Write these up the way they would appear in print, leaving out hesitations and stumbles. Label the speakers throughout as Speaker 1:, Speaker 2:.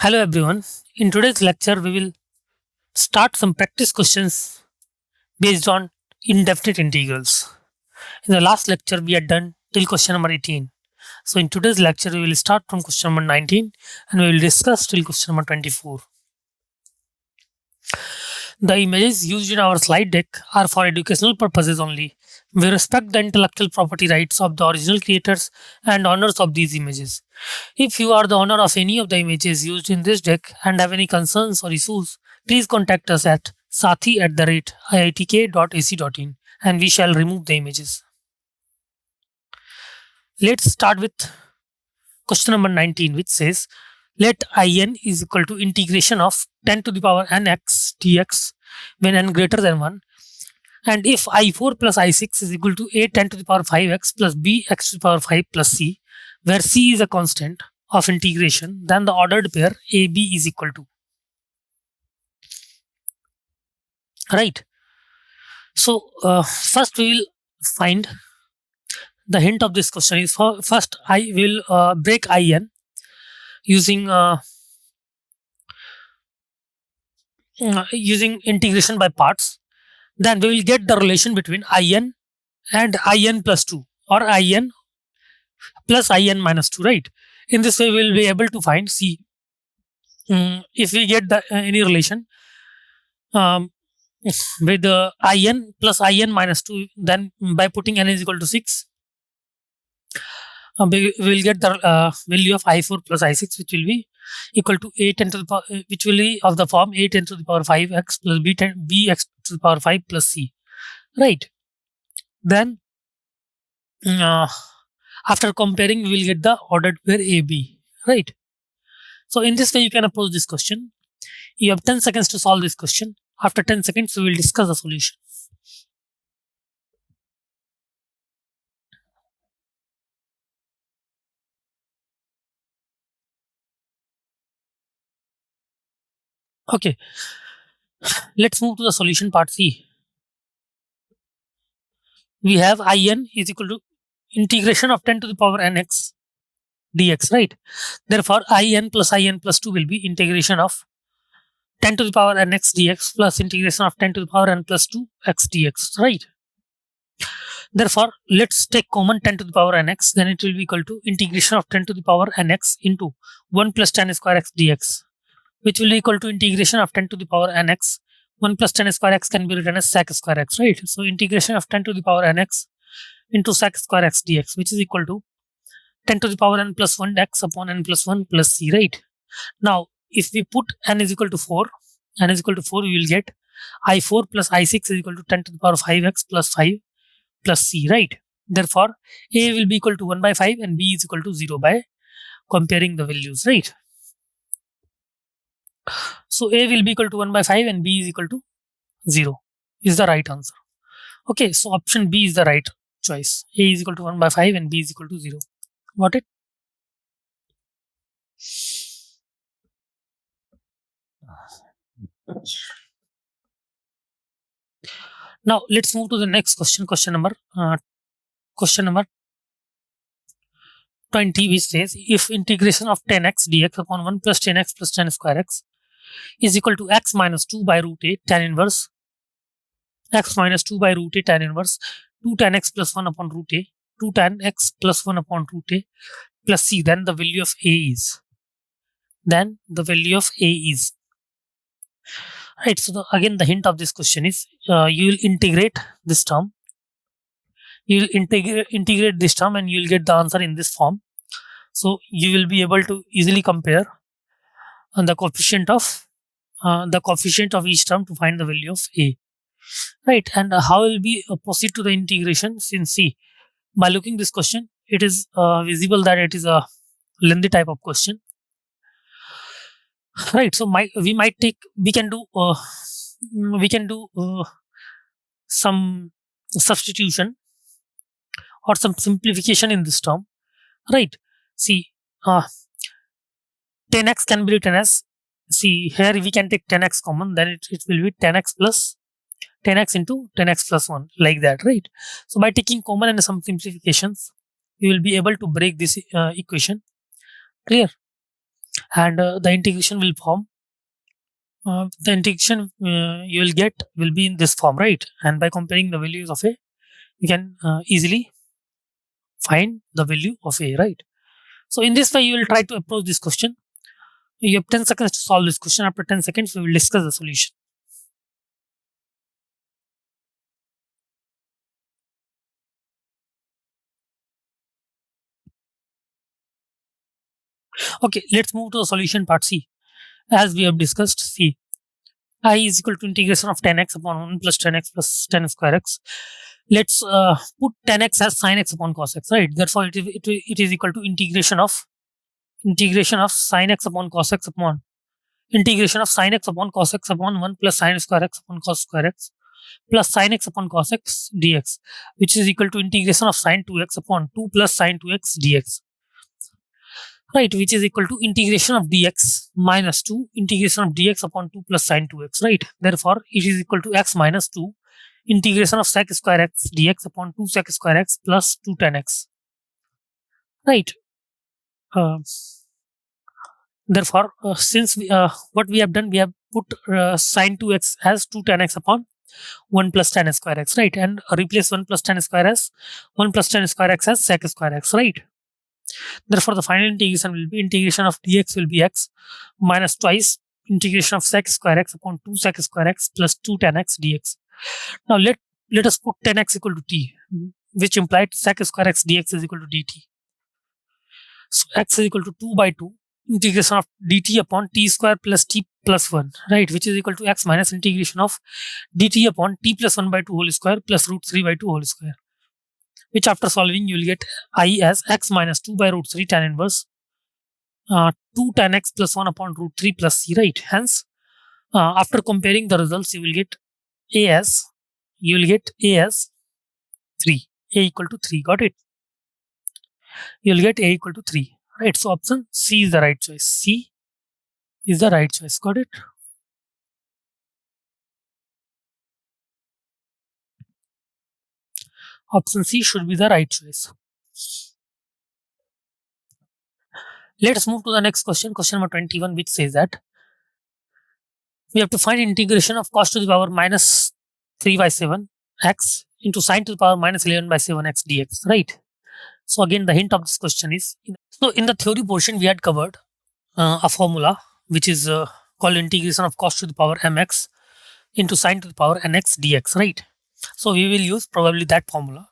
Speaker 1: Hello everyone. In today's lecture, we will start some practice questions based on indefinite integrals. In the last lecture, we had done till question number 18. So in today's lecture, we will start from question number 19 and we will discuss till question number 24. The images used in our slide deck are for educational purposes only. We respect the intellectual property rights of the original creators and owners of these images. If you are the owner of any of the images used in this deck and have any concerns or issues, please contact us at sathi@iitk.ac.in and we shall remove the images. Let's start with question number 19, which says let in is equal to integration of 10 to the power nx dx when n greater than 1. And if I4 plus I6 is equal to a 10 to the power 5x plus b x to the power 5 plus c, where c is a constant of integration, then the ordered pair AB is equal to. Right. So first we will find the hint of this question is first I will break in using integration by parts. Then we will get the relation between in and in plus 2 or in plus in minus 2, right? In this way, we will be able to find C. If we get any relation with the in plus in minus 2, then by putting n is equal to 6, we will get the value of I4 plus I6, which will be equal to a 10 to the power, which will be of the form a 10 to the power 5x plus bx to the power 5 plus c, right? Then after comparing, we will get the ordered pair AB, right? So in this way, you can approach this question. You have 10 seconds to solve this question. After 10 seconds, we will discuss the solution. Okay, let's move to the solution part C. We have in is equal to integration of 10 to the power nx dx, right? Therefore, in plus 2 will be integration of 10 to the power nx dx plus integration of 10 to the power n plus 2 x dx, right? Therefore, let's take common 10 to the power nx, then it will be equal to integration of 10 to the power nx into 1 plus 10 square x dx, which will be equal to integration of 10 to the power nx. 1 plus 10 square x can be written as sec square x, right? So integration of 10 to the power nx into sec square x dx, which is equal to 10 to the power n plus 1 x upon n plus 1 plus c, right? Now, if we put n is equal to 4, we will get I4 plus I6 is equal to 10 to the power 5x plus 5 plus c, right? Therefore, a will be equal to 1 by 5 and b is equal to 0 by comparing the values, right? So a will be equal to 1 by 5 and b is equal to 0 is the right answer. Okay, so option B is the right choice. A is equal to 1 by 5 and b is equal to 0. Got it? Now let's move to the next question. Question number 20, which says if integration of 10x dx upon 1 plus 10x plus 10 square x is equal to x minus 2 by root a tan inverse x minus 2 by root a tan inverse 2 tan x plus 1 upon root a 2 tan x plus 1 upon root a plus c, then the value of a is. Right. So again, the hint of this question is you will integrate this term. You will integrate this term and you will get the answer in this form. So you will be able to easily compare the coefficient of each term to find the value of a. Right. And how will we proceed to the integration? Since see, by looking this question, it is visible that it is a lengthy type of question. Right. So we can do some substitution or some simplification in this term, right? See, 10x can be written as, see here we can take 10x common, then it will be 10x plus 10x into 10x plus 1, like that, right? So by taking common and some simplifications, you will be able to break this equation. Clear? and the integration will form. The integration you will get will be in this form, right? And by comparing the values of a, you can easily find the value of a, right? So in this way, you will try to approach this question. You have 10 seconds to solve this question. After 10 seconds, we will discuss the solution. Okay, let's move to the solution part C. As we have discussed, C, I is equal to integration of 10x upon 1 plus 10x plus 10 square x. Let's put 10x as sin x upon cos x, right? Therefore, it is equal to integration of sin x upon cos x upon integration of sin x upon cos x upon 1 plus sin square x upon cos square x plus sin x upon cos x dx, which is equal to integration of sin 2x upon 2 plus sin 2x dx, right? Which is equal to integration of dx minus 2 integration of dx upon 2 plus sin 2x, right? Therefore, it is equal to x minus 2 integration of sec square x dx upon 2 sec square x plus 2 tan x, right? Uh, Therefore, since what we have done, we have put sin 2x as 2 tan x upon 1 plus tan square x, right? And replace 1 plus tan square as 1 plus tan square x as sec square x, right? Therefore, the final integration will be integration of dx will be x minus twice integration of sec square x upon 2 sec square x plus 2 tan x dx. Now let us put 10x equal to t, which implied sec square x dx is equal to dt. So x is equal to 2 by 2 integration of dt upon t square plus t plus 1, right? Which is equal to x minus integration of dt upon t plus 1 by 2 whole square plus root 3 by 2 whole square, which after solving you will get I as x minus 2 by root 3 tan inverse 2 tan x plus 1 upon root 3 plus c, right? Hence, after comparing the results, you will get a as 3, a equal to 3. Got it? You will get a equal to 3, right? So option C is the right choice. C is the right choice. Got it? Option C should be the right choice. Let's move to the next question, question number 21, which says that we have to find integration of cos to the power minus 3 by 7 x into sine to the power minus 11 by 7 x dx, right? So again, the hint of this question is, so in the theory portion, we had covered a formula which is called integration of cos to the power mx into sine to the power nx dx, right? So we will use probably that formula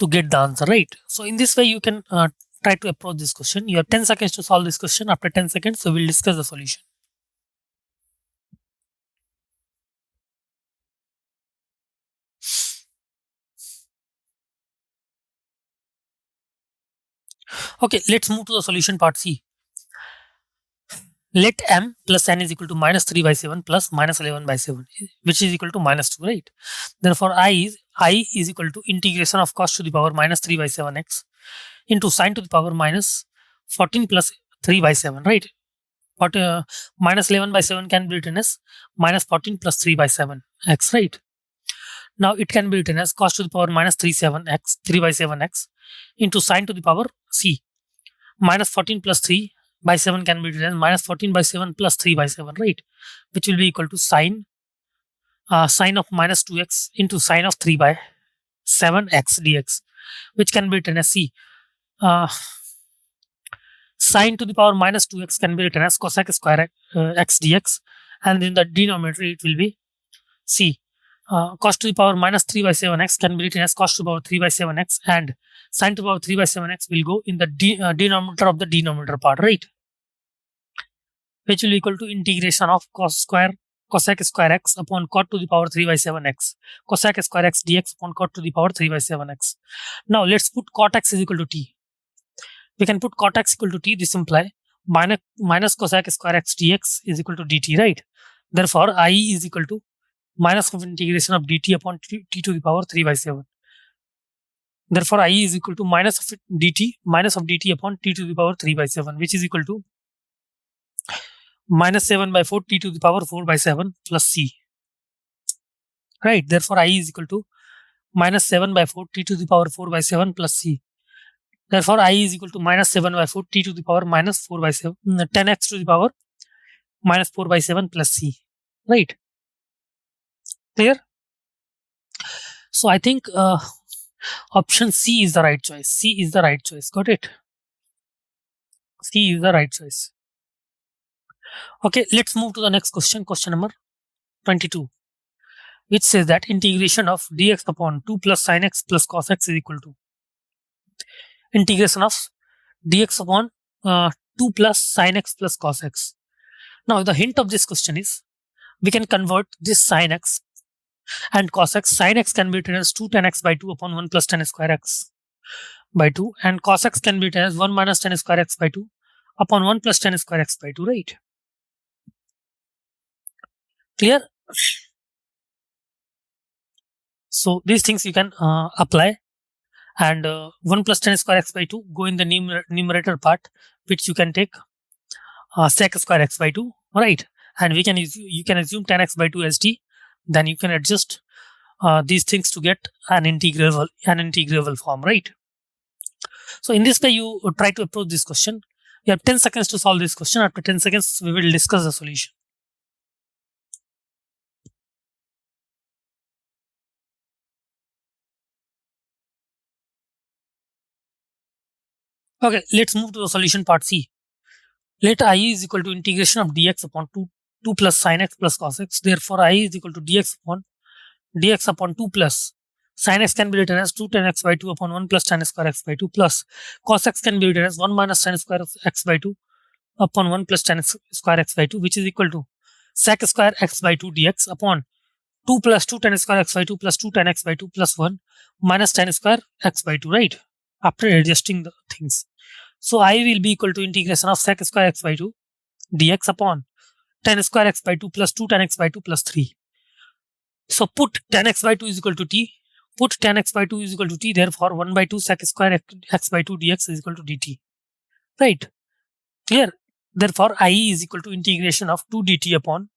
Speaker 1: to get the answer, right? So in this way, you can try to approach this question. You have 10 seconds to solve this question. After 10 seconds, we will discuss the solution. Okay, let's move to the solution part C. Let m plus n is equal to minus 3 by 7 plus minus 11 by 7, which is equal to minus 2, right? Therefore, I is equal to integration of cos to the power minus 3 by 7x into sine to the power minus 14 plus 3 by 7, right? But minus 11 by 7 can be written as minus 14 plus 3 by 7x, right? Now it can be written as cos to the power minus 3 by 7x into sine to the power c minus 14 plus 3 by 7 can be written as minus 14 by 7 plus 3 by 7, right? Which will be equal to sine of minus 2x into sine of 3 by 7x dx, which can be written as c. Sine to the power minus 2x can be written as cosec square x dx, and in the denominator it will be c. Cos to the power minus 3 by 7x can be written as cos to the power 3 by 7x, and sine to the power 3 by 7x will go in the denominator of the denominator part, right? Which will equal to integration of cosec square x upon cot to the power 3 by 7x, cosec square x dx upon cot to the power 3 by 7x. Now let's put cot x is equal to t. We can put cot x equal to t. This imply minus cosec square x dx is equal to dt, right? Therefore, I is equal to minus of integration of dt upon t to the power 3 by 7. Therefore, I is equal to minus of dt upon t to the power 3 by 7, which is equal to minus 7 by 4 t to the power 4 by 7 plus c, right? Therefore, I is equal to minus 7 by 4 t to the power 4 by 7 plus c. Therefore, I is equal to minus 7 by 4 t to the power minus 4 by 7, 10x to the power minus 4 by 7 plus c. Right? Clear? So I think option C is the right choice. C is the right choice. Got it? C is the right choice. Okay, let's move to the next question. Question number 22, which says that integration of dx upon 2 plus sin x plus cos x is equal to integration of dx upon 2 plus sin x plus cos x. Now, the hint of this question is we can convert this sin x and cos x. Sin x can be written as 2 tan x by 2 upon 1 plus tan square x by 2, and cos x can be written as 1 minus tan square x by 2 upon 1 plus tan square x by 2, right? Clear? So these things you can apply, and 1 plus tan square x by 2 go in the numerator part, which you can take sec square x by 2, right? And you can assume tan x by 2 as t. Then you can adjust these things to get an integrable form, right? So in this way, you try to approach this question. You have 10 seconds to solve this question. After 10 seconds, we will discuss the solution. Okay, let's move to the solution part C. Let I is equal to integration of dx upon 2 plus sin x plus cos x. Therefore, I is equal to dx upon 2 plus sin x can be written as 2 tan x by 2 upon 1 plus tan square x by 2 plus cos x can be written as 1 minus tan square x by 2 upon 1 plus tan square x by 2, which is equal to sec square x by 2 dx upon 2 plus 2 tan square x by 2 plus 2 tan x by 2 plus 1 minus tan square x by 2, right? After adjusting the things. So I will be equal to integration of sec square x by 2 dx upon tan square x by 2 plus 2 tan x by 2 plus 3. So put tan x by 2 is equal to t. Put tan x by 2 is equal to t. Therefore, 1 by 2 sec square x by 2 dx is equal to dt. Right? Clear? Therefore, I is equal to integration of 2 dt upon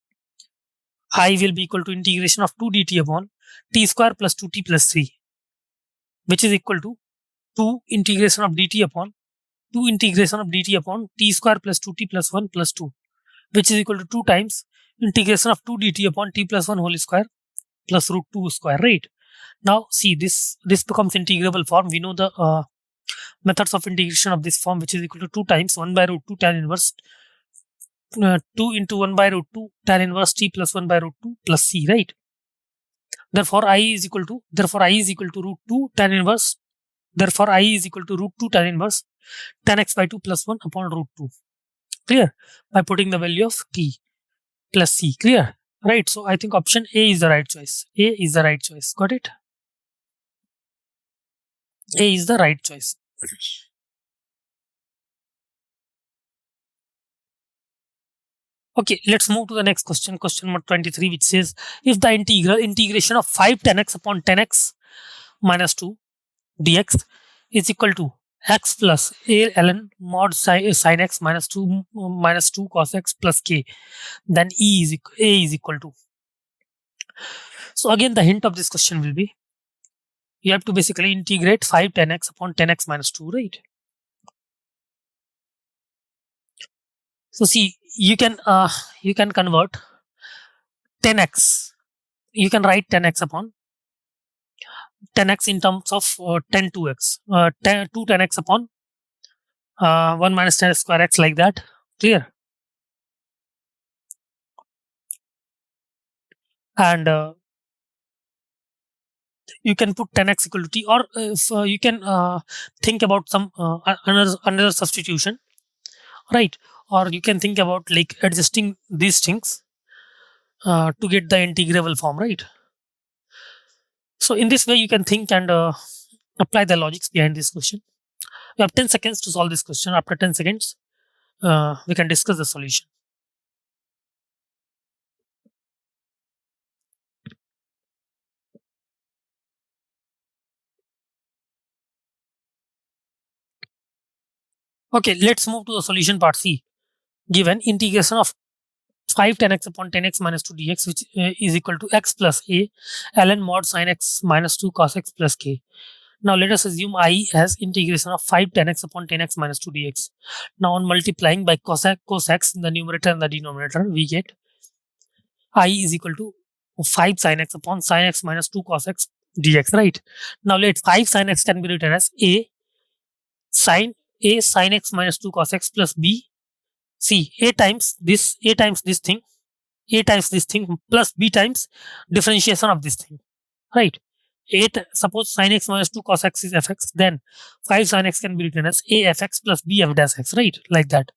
Speaker 1: I will be equal to integration of 2 dt upon t square plus 2t plus 3, which is equal to 2 integration of dt upon t square plus 2t plus 1 plus 2, which is equal to 2 times integration of 2 dt upon t plus 1 whole square plus root 2 square, right? Now, see, this becomes integrable form. We know the methods of integration of this form, which is equal to 2 times 1 by root 2 tan inverse 2 into 1 by root 2 tan inverse t plus 1 by root 2 plus c, right? Therefore, I is equal to root 2 tan inverse. Therefore, I is equal to root 2 tan inverse tan x by 2 plus 1 upon root 2. Clear? By putting the value of t plus c. Clear? Right? So I think option A is the right choice. A is the right choice. Got it? A is the right choice. Okay, let's move to the next question. Question number 23, which says if the integration of 5 tan x upon tan x minus 2 dx is equal to x plus a ln mod sin x minus 2 cos x plus k, then A is equal to. So again, the hint of this question will be you have to basically integrate 5 tan x upon tan x minus 2, right? So see, you can convert 10x. You can write 10x upon 10x in terms of 10 2x. 2 10x upon 1 minus 10 square x, like that. Clear? And you can put 10x equal to t, or if you can think about some another substitution, right? Or you can think about like adjusting these things to get the integrable form, right? So in this way, you can think and apply the logics behind this question. You have 10 seconds to solve this question. After 10 seconds, we can discuss the solution. Okay, let's move to the solution part C. Given integration of 5 tan x upon tan x minus 2 dx, which is equal to x plus a ln mod sin x minus 2 cos x plus k. Now let us assume I has integration of 5 10x upon 10x minus 2 dx. Now on multiplying by cos x in the numerator and the denominator, we get I is equal to 5 sin x upon sin x minus 2 cos x dx, right? Now let 5 sin x can be written as sin x minus 2 cos x plus b c a times this thing plus b times differentiation of this thing, right? 8 suppose sin x minus 2 cos x is fx, then 5 sin x can be written as a fx plus b f dash x, right? Like that.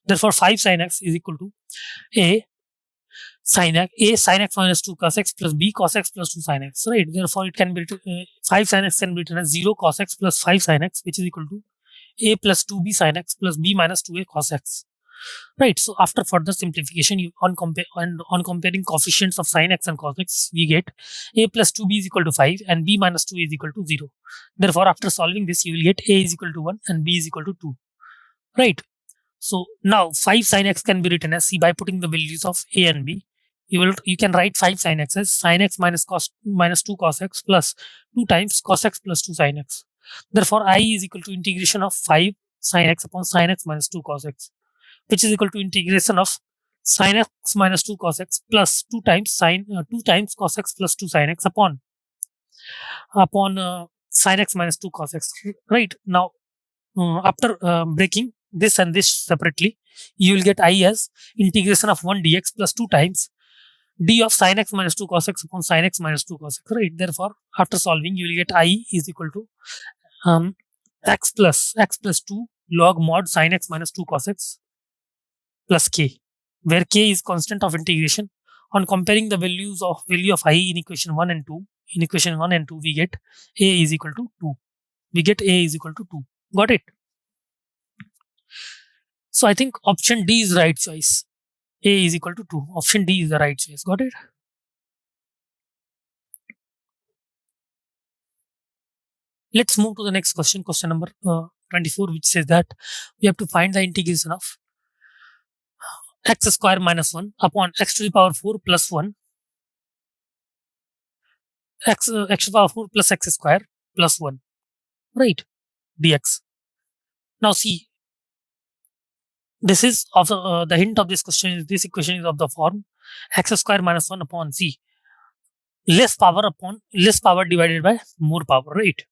Speaker 1: Therefore 5 sin x is equal to a sin x minus 2 cos x plus b cos x plus 2 sin x, right? Therefore it can be written, 5 sin x can be written as 0 cos x plus 5 sin x, which is equal to a plus 2b sin x plus b minus 2a cos x, right? So after further simplification, on comparing coefficients of sin x and cos x, we get a plus 2b is equal to 5 and b minus 2 is equal to 0. Therefore after solving this, you will get a is equal to 1 and b is equal to 2, right? So now 5 sin x can be written as, see, by putting the values of a and b, you can write 5 sin x as sin x minus 2 cos x plus 2 times cos x plus 2 sin x. Therefore I is equal to integration of 5 sin x upon sin x minus 2 cos x, which is equal to integration of sin x minus 2 cos x plus 2 times cos x plus 2 sin x upon sin x minus 2 cos x, right? Now after breaking this and this separately, you will get I as integration of 1 dx plus 2 times d of sin x minus 2 cos x upon sin x minus 2 cos x, right? Therefore after solving, you will get I is equal to x plus 2 log mod sin x minus 2 cos x plus k, where k is constant of integration. On comparing the value of I in equation 1 and 2, we get a is equal to 2. Got it? So I think option D is the right choice. A is equal to 2. Option D is the right choice. Got it? Let's move to the next question, question number 24, which says that we have to find the integration of x square minus 1 upon x to the power 4 plus 1 x to the power 4 plus x square plus 1, right? Dx. Now see, this is of the hint of this question is, this equation is of the form x square minus 1 upon c less power divided by more power, right?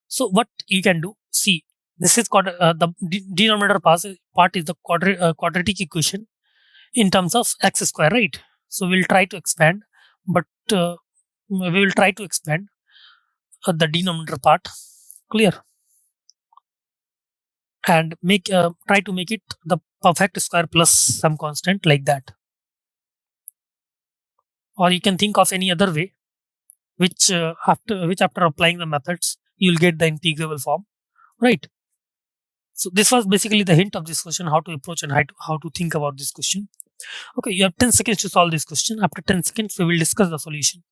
Speaker 1: So what you can do, see, this is the denominator part is the quadratic equation in terms of x square, right? So we'll try to expand, but we will try to expand the denominator part, clear, and try to make it the perfect square plus some constant, like that. Or you can think of any other way, which after applying the methods, you'll get the integrable form, right? So this was basically the hint of this question, how to approach and how to think about this question. Okay, you have 10 seconds to solve this question. After 10 seconds, we will discuss the solution.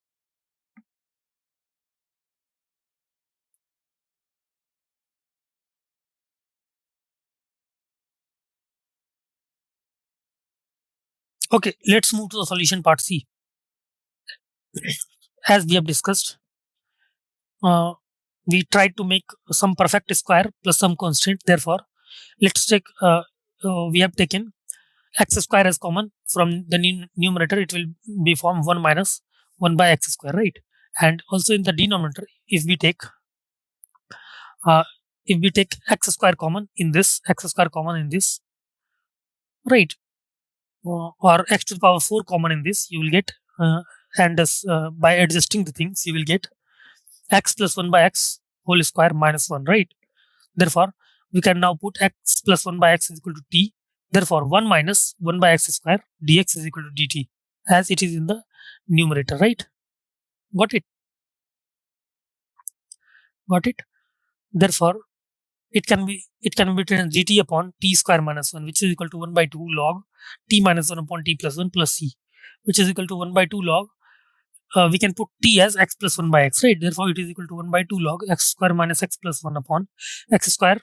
Speaker 1: Okay, let's move to the solution part C. As we have discussed, we tried to make some perfect square plus some constant. Therefore, let's take we have taken x square as common from the numerator. It will be form 1 minus 1 by x square, right? And also in the denominator, if we take x square common in this, right, or x to the power 4 common in this, you will get and by adjusting the things, you will get x plus 1 by x whole square minus 1, right? Therefore we can now put x plus 1 by x is equal to t. Therefore 1 minus 1 by x square dx is equal to dt, as it is in the numerator, right? Got it? Therefore it can be written as dt upon t square minus 1, which is equal to 1 by 2 log t minus 1 upon t plus 1 plus c, which is equal to 1 by 2 log, we can put t as x plus 1 by x, right? Therefore it is equal to 1 by 2 log x square minus x plus 1 upon x square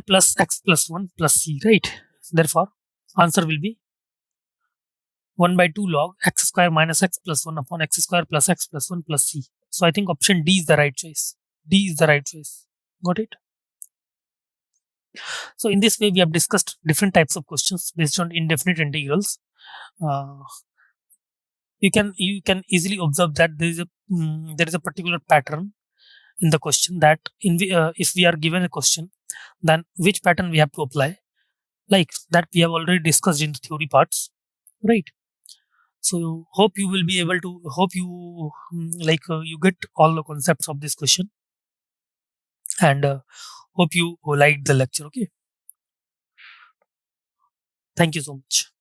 Speaker 1: plus x plus 1 plus c, right? Therefore answer will be 1 by 2 log x square minus x plus 1 upon x square plus x plus 1 plus c. So I think option D is the right choice. D is the right choice. Got it? So in this way, we have discussed different types of questions based on indefinite integrals. Uh, you can easily observe that there is a particular pattern in the question, that if we are given a question, then which pattern we have to apply, like that we have already discussed in the theory parts, right? So hope you will be able to, hope you you get all the concepts of this question, and hope you liked the lecture. Okay, thank you so much.